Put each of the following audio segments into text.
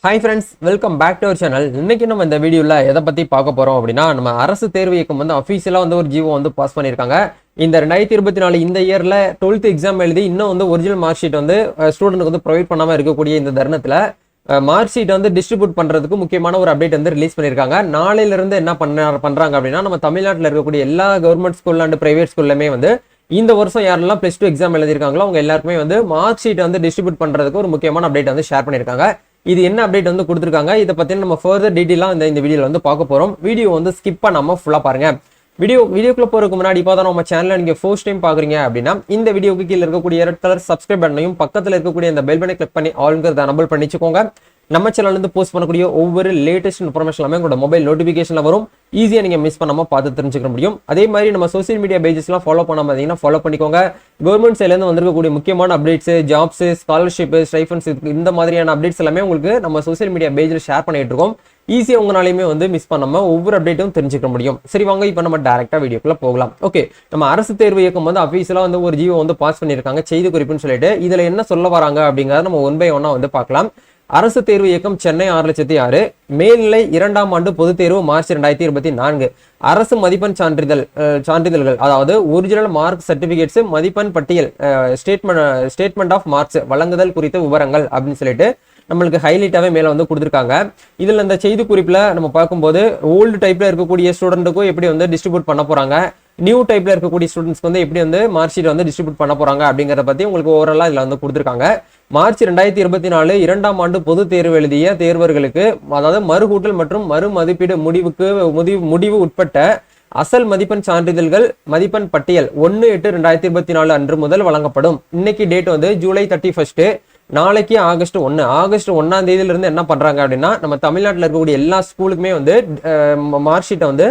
Hi friends, welcome back to our channel. இன்னைக்கு நம்ம இந்த வீடியோவில் எதை பற்றி பார்க்க போகிறோம் அப்படின்னா, நம்ம அரசு தேர்வு இயக்கம் வந்து அஃபீஷியலாக வந்து ஒரு ஜிஓ வந்து பாஸ் பண்ணியிருக்காங்க. இந்த 2024 இந்த இயரில் 12th எக்ஸாம் எழுதி இன்னும் வந்து ஒரிஜினல் மார்க் ஷீட் வந்து ஸ்டூடெண்ட்டுக்கு வந்து ப்ரொவைட் பண்ணாமல் இருக்கக்கூடிய இந்த தருணத்தில் மார்க் ஷீட் வந்து டிஸ்ட்ரிபியூட் பண்ணுறதுக்கு முக்கியமான ஒரு அப்டேட் வந்து ரிலீஸ் பண்ணியிருக்காங்க. நாளையிலிருந்து என்ன பண்ணுறாங்க அப்படின்னா, நம்ம தமிழ்நாட்டில் இருக்கக்கூடிய எல்லா கவர்மெண்ட் ஸ்கூல் அண்ட் பிரைவேட் ஸ்கூல்லுமே வந்து இந்த வருஷம் யாரெல்லாம் +2 எக்ஸாம் எழுதியிருக்காங்களோ அவங்க எல்லாருக்குமே வந்து மார்க் ஷீட் வந்து டிஸ்ட்ரிபியூட் பண்ணுறதுக்கு ஒரு முக்கியமான அப்டேட் வந்து ஷேர் பண்ணியிருக்காங்க. இது என்ன அப்டேட் வந்து கொடுத்துருக்காங்க, இதை பற்றி நம்ம ஃபர்தர் டீட்டெயிலாக இந்த வீடியோவில் வந்து பார்க்க போகிறோம். வீடியோ வந்து ஸ்கிப் பண்ணாமல் ஃபுல்லாக பாருங்க. வீடியோக்குள்ள போறதுக்கு முன்னாடி இப்போ தான் நம்ம சேனலை நீங்கள் ஃபர்ஸ்ட் டைம் பார்க்குறீங்க அப்படின்னா இந்த வீடியோக்கு கீழே இருக்கக்கூடிய ரெட் கலர் சப்ஸ்கிரைப் பண்ணையும் பக்கத்தில் இருக்கக்கூடிய இந்த பெல் பட்டனை கிளிக் பண்ணி ஆல்ங்கிறத எனபிள் பண்ணிச்சுக்கோங்க. நம்ம சேனல்லேருந்து போஸ்ட் பண்ணக்கூடிய ஒவ்வொரு லேட்டஸ்ட் இன்ஃபர்மேஷன் எல்லாமே உங்களோட மொபைல் நோட்டிஃபிகேஷனில் வரும். ஈஸியாக நீங்கள் மிஸ் பண்ணாமல் பார்த்து தெரிஞ்சுக்க முடியும். அதே மாதிரி நம்ம சோசியல் மீடியா பேஜஸ்லாம் ஃபாலோ பண்ணாமல் பார்த்தீங்கன்னா ஃபாலோ பண்ணிக்கோங்க. கவர்மெண்ட் சைட்லேருந்து வந்திருக்கக்கூடிய முக்கியமான அப்டேட்ஸ், ஜாப்ஸ், ஸ்காலர்ஷிப், ஸ்டைஃபன்ஸ் இந்த மாதிரியான அப்டேட்ஸ் எல்லாமே உங்களுக்கு நம்ம சோசியல் மீடியா பேஜில் ஷேர் பண்ணிட்டு இருக்கோம். ஈஸியாக உங்களாலையுமே வந்து மிஸ் பண்ணாமல் ஒவ்வொரு அப்டேட்டும் தெரிஞ்சுக்க முடியும். சரி வாங்க, இப்போ நம்ம டேரெக்டாக வீடியோக்குள்ள போகலாம். ஓகே, நம்ம அரசு தேர்வு இயக்கம் வந்து அஃபீஷியலாக வந்து ஒரு ஜிஓ வந்து பாஸ் பண்ணியிருக்காங்க, செய்தி குறிப்புன்னு சொல்லிட்டு. இதில் என்ன சொல்ல வராங்க அப்படிங்கிறத நம்ம 1 by 1 வந்து பார்க்கலாம். அரசு தேர்வு இயக்கம் சென்னை 6,06,000 மேல்நிலை 2ஆம் ஆண்டு பொதுத் தேர்வு மார்ச் 2024 அரசு மதிப்பெண் சான்றிதழ்கள் அதாவது ஒரிஜினல் மார்க் சர்டிபிகேட்ஸ் மதிப்பெண் பட்டியல் ஸ்டேட்மெண்ட் ஆஃப் மார்க்ஸ் வழங்குதல் குறித்த விவரங்கள் அப்படின்னு சொல்லிட்டு நம்மளுக்கு ஹைலைட்டாவே மேல வந்து கொடுத்துருக்காங்க. இதுல இந்த செய்தி குறிப்புல நம்ம பார்க்கும்போது ஓல்டு டைப்ல இருக்கக்கூடிய ஸ்டூடெண்ட்டுக்கும் எப்படி வந்து டிஸ்ட்ரிபியூட் பண்ண போறாங்க, நியூ டைப்ல இருக்கக்கூடிய ஸ்டூடெண்ட்ஸ்க்கு வந்து எப்படி வந்து மார்க் ஷீட் வந்து டிஸ்ட்ரிபியூட் பண்ண போறாங்க அப்படிங்கறத பத்தி உங்களுக்கு ஓவராலா இதுல வந்து கொடுத்துருக்காங்க. மார்ச் 2024 2ஆம் ஆண்டு பொது தேர்வு எழுதிய தேர்வர்களுக்கு அதாவது மறுகூட்டல் மற்றும் மறு மதிப்பீடு முடிவு உட்பட்ட அசல் மதிப்பெண் சான்றிதழ்கள் மதிப்பெண் பட்டியல் 1/8/2024 அன்று முதல் வழங்கப்படும். இன்னைக்கு டேட் வந்து ஜூலை 31. நாளைக்கு ஆகஸ்ட் 1ஆம் தேதியிலிருந்து என்ன பண்றாங்க அப்படின்னா, நம்ம தமிழ்நாட்டில் இருக்கக்கூடிய எல்லா ஸ்கூலுக்குமே வந்து மார்க் ஷீட்டை வந்து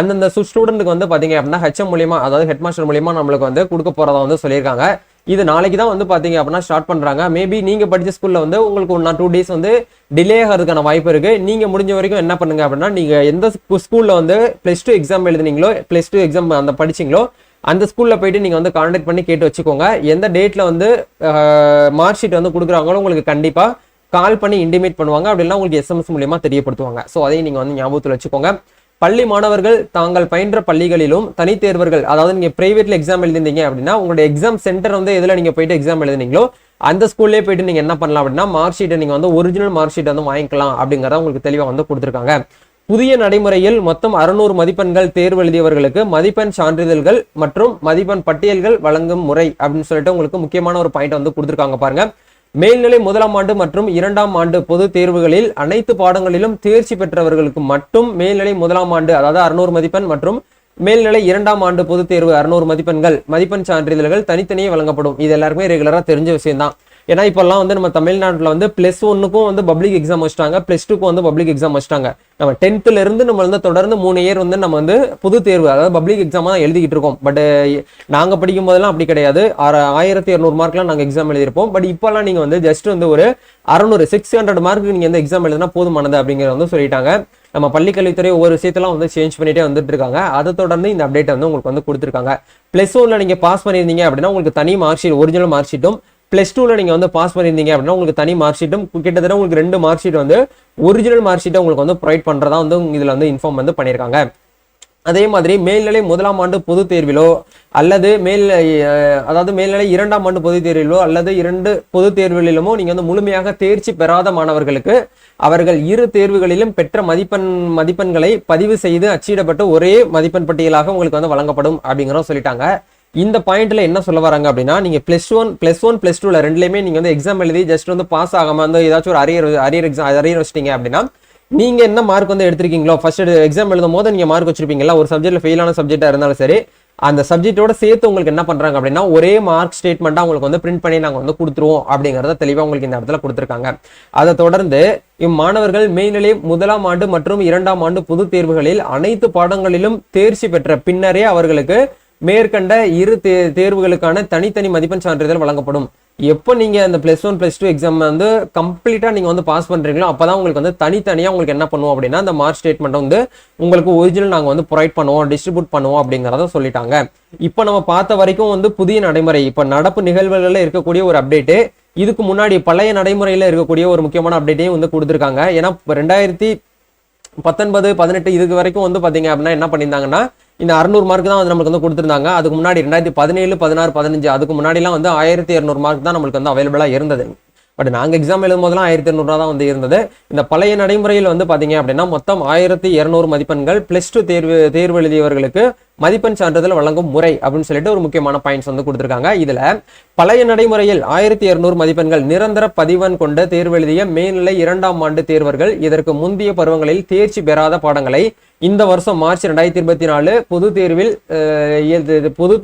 அந்தந்த ஸ்டூடெண்ட்டுக்கு வந்து பாத்தீங்க அப்படின்னா HM மூலியமா அதாவது ஹெட் மாஸ்டர் மூலியமா நம்மளுக்கு வந்து கொடுக்க போறதா வந்து சொல்லியிருக்காங்க. இது நாளைக்கு தான் வந்து பாத்தீங்க அப்படின்னா ஸ்டார்ட் பண்றாங்க. மேபி நீங்க படிச்ச ஸ்கூல்ல வந்து உங்களுக்கு 1 or 2 days வந்து டிலே ஆகிறதுக்கான வாய்ப்பு இருக்கு. நீங்க முடிஞ்ச வரைக்கும் என்ன பண்ணுங்க அப்படின்னா, நீங்க எந்த ஸ்கூல்ல வந்து +2 எக்ஸாம் எழுதுனீங்களோ, +2 எக்ஸாம் அந்த படிச்சீங்களோ அந்த ஸ்கூல்ல போயிட்டு நீங்க வந்து கான்டாக்ட் பண்ணி கேட்டு வச்சுக்கோங்க. எந்த டேட்ல வந்து மார்க் ஷீட் வந்து கொடுக்குறாங்களோ உங்களுக்கு கண்டிப்பா கால் பண்ணி இன்டிமேட் பண்ணுவாங்க. அப்படின்னா உங்களுக்கு SMS மூலியமா தெரியப்படுத்துவாங்க. ஸோ அதையும் நீங்க வந்து ஞாபகத்தில் வச்சுக்கோங்க. பள்ளி மாணவர்கள் தாங்கள் பயின்ற பள்ளிகளிலும் தனித்தேர்வர்கள் அதாவது நீங்க பிரைவேட்ல எக்ஸாம் எழுதிருந்தீங்க அப்படின்னா உங்களுடைய எக்ஸாம் சென்டர் வந்து எதுல நீங்க போயிட்டு எக்ஸாம் எழுதுனீங்களோ அந்த ஸ்கூல்லே போயிட்டு நீங்க என்ன பண்ணலாம் அப்படின்னா மார்க் ஷீட்டை நீங்க வந்து ஒரிஜினல் மார்க் ஷீட் வந்து வாங்கிக்கலாம் அப்படிங்கறத உங்களுக்கு தெளிவா வந்து கொடுத்துருக்காங்க. புதிய நடைமுறையில் மொத்தம் 600 மதிப்பெண்கள் தேர்வு எழுதியவர்களுக்கு மதிப்பெண் சான்றிதழ்கள் மற்றும் மதிப்பெண் பட்டியல்கள் வழங்கும் முறை அப்படின்னு சொல்லிட்டு உங்களுக்கு முக்கியமான ஒரு பாயிண்ட் வந்து கொடுத்துருக்காங்க பாருங்க. மேல்நிலை 1ஆம் ஆண்டு மற்றும் 2ஆம் ஆண்டு பொது தேர்வுகளில் அனைத்து பாடங்களிலும் தேர்ச்சி பெற்றவர்களுக்கு மட்டும் மேல்நிலை 1ஆம் ஆண்டு அதாவது 600 மதிப்பெண் மற்றும் மேல்நிலை 2ஆம் ஆண்டு பொது தேர்வு 600 மதிப்பெண்கள் மதிப்பெண் சான்றிதழ்கள் தனித்தனியே வழங்கப்படும். இது எல்லாருக்குமே ரெகுலரா தெரிஞ்ச விஷயம் தான். ஏன்னா இப்பெல்லாம் வந்து நம்ம தமிழ்நாட்டில் வந்து +1க்கும் வந்து பப்ளிக் எக்ஸாம் வச்சுட்டாங்க, +2க்கும் வந்து பப்ளிக் எக்ஸாம் வச்சுட்டாங்க. நம்ம 10th இருந்து நம்ம வந்து தொடர்ந்து 3 இயர் வந்து நம்ம வந்து பொது தேர்வு அதாவது பப்ளிக் எக்ஸாமா தான் எழுதிக்கிட்டு இருக்கோம். பட் நாங்க படிக்கும் போதெல்லாம் அப்படி கிடையாது. 1200 மார்க்லாம் நாங்கள் எக்ஸாம் எழுதியிருப்போம். பட் இப்பெல்லாம் நீங்க வந்து ஜஸ்ட் வந்து ஒரு 600 மார்க்கு நீங்க வந்து எக்ஸாம் எழுதினா போதுமானது அப்படிங்கிறத வந்து சொல்லிட்டாங்க. நம்ம பள்ளிக்கல்வித்துறை ஒவ்வொரு விஷயத்தெல்லாம் வந்து சேஞ்ச் பண்ணிட்டே வந்துட்டு இருக்காங்க. அதை தொடர்ந்து இந்த அப்டேட் வந்து உங்களுக்கு வந்து கொடுத்துருக்காங்க. +1ல நீங்க பாஸ் பண்ணியிருந்தீங்க அப்படின்னா உங்களுக்கு தனி மார்க் ஷீட் ஒரிஜினல் மார்க் ஷீட்டும், +2ல நீங்க வந்து பாஸ் பண்ணியிருந்தீங்க அப்படின்னா உங்களுக்கு தனி மார்க் ஷீட்டும், கிட்டத்தட்ட உங்களுக்கு 2 மார்க் ஷீட் வந்து ஒரிஜினல் மார்க் ஷீட்டை உங்களுக்கு வந்து ப்ரொவைட் பண்றதா வந்து இதுல வந்து இன்ஃபார்ம் வந்து பண்ணியிருக்காங்க. அதே மாதிரி மேல்நிலை 1ஆம் ஆண்டு பொது தேர்விலோ அல்லது மேல்நிலை 2ஆம் ஆண்டு பொது தேர்விலோ அல்லது 2 பொது தேர்வுகளிலுமோ நீங்க வந்து முழுமையாக தேர்ச்சி பெறாத மாணவர்களுக்கு அவர்கள் இரு தேர்வுகளிலும் பெற்ற மதிப்பெண்களை பதிவு செய்து அச்சிடப்பட்டு ஒரே மதிப்பெண் பட்டியலாக உங்களுக்கு வந்து வழங்கப்படும் அப்படிங்கிறத சொல்லிட்டாங்க. இந்த பாயிண்ட்ல என்ன சொல்ல வராங்க அப்படின்னா, நீங்க +1 +2ல ரெண்டுலயுமே நீங்க வந்து எக்ஸாம் எழுதி ஜஸ்ட் வந்து பாஸ் ஆகாம வந்து ஏதாச்சும் ஒரு அரியர் வச்சிட்டீங்க அப்படின்னா நீங்க என்ன மார்க் வந்து எடுத்திருக்கீங்களோ ஃபர்ஸ்ட் எக்ஸாம் எழுதும் போது நீங்க மார்க் வச்சிருப்பீங்களா, ஒரு சப்ஜெக்ட்ல ஃபெயிலான சப்ஜெக்டா இருந்தாலும் சரி அந்த சப்ஜெக்டோட சேர்த்து உங்களுக்கு என்ன பண்றாங்க அப்படின்னா ஒரே மார்க் ஸ்டேட்மெண்டா உங்களுக்கு வந்து பிரிண்ட் பண்ணி நாங்க வந்து கொடுத்துருவோம் அப்படிங்கறத தெளிவா உங்களுக்கு இந்த இடத்துல கொடுத்துருக்காங்க. அதை தொடர்ந்து இம்மாணவர்கள் மேல்நிலை 1ஆம் ஆண்டு மற்றும் 2ஆம் ஆண்டு பொது தேர்வுகளில் அனைத்து பாடங்களிலும் தேர்ச்சி பெற்ற பின்னரே அவர்களுக்கு மேற்கண்ட இரு தேர்வுகளுக்கான தனித்தனி மதிப்பெண் சான்றிதழ் வழங்கப்படும். எப்போ நீங்க அந்த +1 +2 எக்ஸாம் வந்து கம்ப்ளீட்டா நீங்க வந்து பாஸ் பண்றீங்களோ அப்பதான் உங்களுக்கு வந்து தனித்தனியா உங்களுக்கு என்ன பண்ணுவோம் அப்படின்னா அந்த மார்க் ஸ்டேட்மெண்ட் வந்து உங்களுக்கு ஒரிஜினல் நாங்க வந்து ப்ரொவைட் பண்ணுவோம், டிஸ்ட்ரிபியூட் பண்ணுவோம் அப்படிங்கறத சொல்லிட்டாங்க. இப்போ நம்ம பார்த்த வரைக்கும் வந்து புதிய நடைமுறை, இப்போ நடப்பு நிகழ்வுகள்ல இருக்கக்கூடிய ஒரு அப்டேட். இதுக்கு முன்னாடி பழைய நடைமுறையில் இருக்கக்கூடிய ஒரு முக்கியமான அப்டேட்டையும் வந்து கொடுத்துருக்காங்க. ஏன்னா 2019, 18 இதுக்கு வரைக்கும் வந்து பார்த்தீங்க அப்படின்னா என்ன பண்ணியிருந்தாங்கன்னா இந்த 600 மார்க் தான் வந்து நம்மளுக்கு வந்து கொடுத்துருந்தாங்க. அதுக்கு முன்னாடி 2017, 16, 15 அதுக்கு முன்னாடிலாம் வந்து 1200 மார்க் தான் நம்மளுக்கு வந்து அவைலபிளாக இருந்தது. பட் நாங்கள் எக்ஸாம் எழுதும் போதெல்லாம் 1200 தான் வந்து இருந்தது. இந்த பழைய நடைமுறையில் வந்து பார்த்தீங்க அப்படின்னா மொத்தம் 1200 மதிப்பெண்கள் +2 தேர்வு எழுதியவர்களுக்கு மதிப்பெண் சான்றிதழ் வழங்கும் முறை அப்படின்னு சொல்லிட்டு ஒரு முக்கியமான பாயிண்ட்ஸ் வந்து கொடுத்துருக்காங்க. இதுல பழைய நடைமுறையில் 1200 மதிப்பெண்கள் நிரந்தர பதிவெண் கொண்ட தேர்வு எழுதிய மேல்நிலை 2ஆம் ஆண்டு தேர்வர்கள் இதற்கு முந்தைய பருவங்களில் தேர்ச்சி பெறாத பாடங்களை இந்த வருஷம் மார்ச் 2024 பொது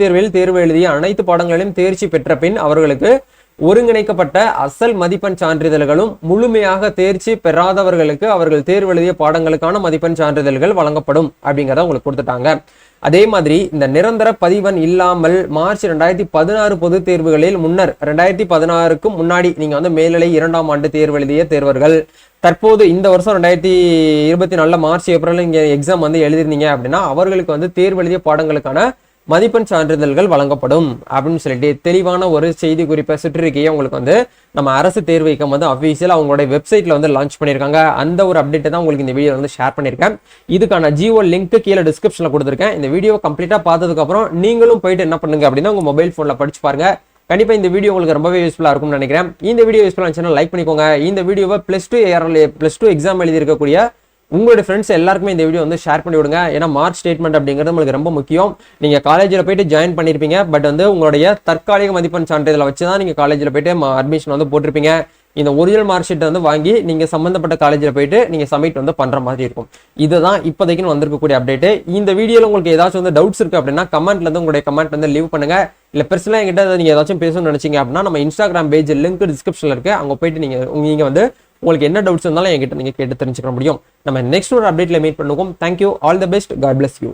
தேர்வில் தேர்வு எழுதிய அனைத்து பாடங்களிலும் தேர்ச்சி பெற்ற பின் அவர்களுக்கு ஒருங்கிணைக்கப்பட்ட அசல் மதிப்பெண் சான்றிதழ்களும் முழுமையாக தேர்ச்சி பெறாதவர்களுக்கு அவர்கள் தேர்வு எழுதிய பாடங்களுக்கான மதிப்பெண் சான்றிதழ்கள் வழங்கப்படும் அப்படிங்கிறத உங்களுக்கு கொடுத்துட்டாங்க. அதே மாதிரி இந்த நிரந்தர பதிவெண் இல்லாமல் மார்ச் 2016 பொது தேர்வுகளில் முன்னர் 2016க்கும் முன்னாடி நீங்க வந்து மேல்நிலை 2ஆம் ஆண்டு தேர்வு எழுதிய தேர்வர்கள் தற்போது இந்த வருஷம் 2024 மார்ச் ஏப்ரல் இங்க எக்ஸாம் வந்து எழுதிருந்தீங்க அப்படின்னா அவர்களுக்கு வந்து தேர்வு எழுதிய பாடங்களுக்கான மதிப்பெண் சான்றிதழ்கள் வழங்கப்படும் அப்படின்னு சொல்லிட்டு தெளிவான ஒரு செய்தி குறிப்பை சுற்றிருக்கையை உங்களுக்கு வந்து நம்ம அரசு தேர்வு இயக்கம் வந்து அஃபீஷியல் அவங்களுடைய வெப்சைட்ல வந்து லான்ச் பண்ணியிருக்காங்க. அந்த ஒரு அப்டேட்டை தான் உங்களுக்கு இந்த வீடியோ வந்து ஷேர் பண்ணியிருக்கேன். இதுக்கான ஜியோ லிங்க் கீழே டிஸ்கிரிப்ஷன்ல கொடுத்துருக்கேன். இந்த வீடியோ கம்ப்ளீட்டா பார்த்ததுக்கு அப்புறம் நீங்களும் போயிட்டு என்ன பண்ணுங்க அப்படின்னா உங்க மொபைல் போன்ல படிச்சு பாருங்க. கண்டிப்பா இந்த வீடியோ உங்களுக்கு ரொம்பவே யூஸ்ஃபுல்லா இருக்கும்னு நினைக்கிறேன். இந்த வீடியோ யூஸ்ஃபுல்லா இருந்துச்சுன்னா லைக் பண்ணிக்கோங்க. இந்த வீடியோவை +2 எக்ஸாம் எழுதி இருக்கக்கூடிய உங்களுடைய ஃப்ரெண்ட்ஸ் எல்லாருக்குமே இந்த வீடியோ வந்து ஷேர் பண்ணி விடுங்க. ஏன்னா மார்க் ஸ்டேட்மெண்ட் அப்படிங்கிறது உங்களுக்கு ரொம்ப முக்கியம். நீங்க காலேஜில் போயிட்டு ஜாயின் பண்ணிருப்பீங்க. பட் வந்து உங்களுடைய தற்காலிக மதிப்பெண் சான்றிதழை வச்சு தான் நீங்க காலேஜில் போயிட்டு அட்மிஷன் வந்து போட்டிருப்பீங்க. இந்த ஒரிஜினல் மார்க் ஷீட்டை வந்து வாங்கி நீங்க சம்பந்தப்பட்ட காலேஜில் போயிட்டு நீங்க சப்மிட் வந்து பண்ற மாதிரி இருக்கும். இதுதான் இப்போதைக்கு வந்திருக்கக்கூடிய அப்டேட். இந்த வீடியோல உங்களுக்கு ஏதாச்சும் வந்து டவுட்ஸ் இருக்கு அப்படின்னா கமெண்ட்ல இருந்து உங்களுடைய கமெண்ட் வந்து லீவ் பண்ணுங்க. இல்ல பெர்சனலா என்கிட்ட நீங்க ஏதாச்சும் பேசணும்னு நினைச்சீங்க அப்படின்னா நம்ம இன்ஸ்டாகிராம் பேஜ் லிங்க் டிஸ்கிரிப்ஷன்ல இருக்கு. அங்க போயிட்டு நீங்க வந்து உங்களுக்கு என்ன டவுட்ஸ் இருந்தாலும் என்கிட்ட நீங்க கேட்டு தெரிஞ்சுக்க முடியும். நம்ம நெக்ஸ்ட் ஒரு அப்டேட்ல மீட் பண்ணுவோம். Thank you, all the best, God bless you.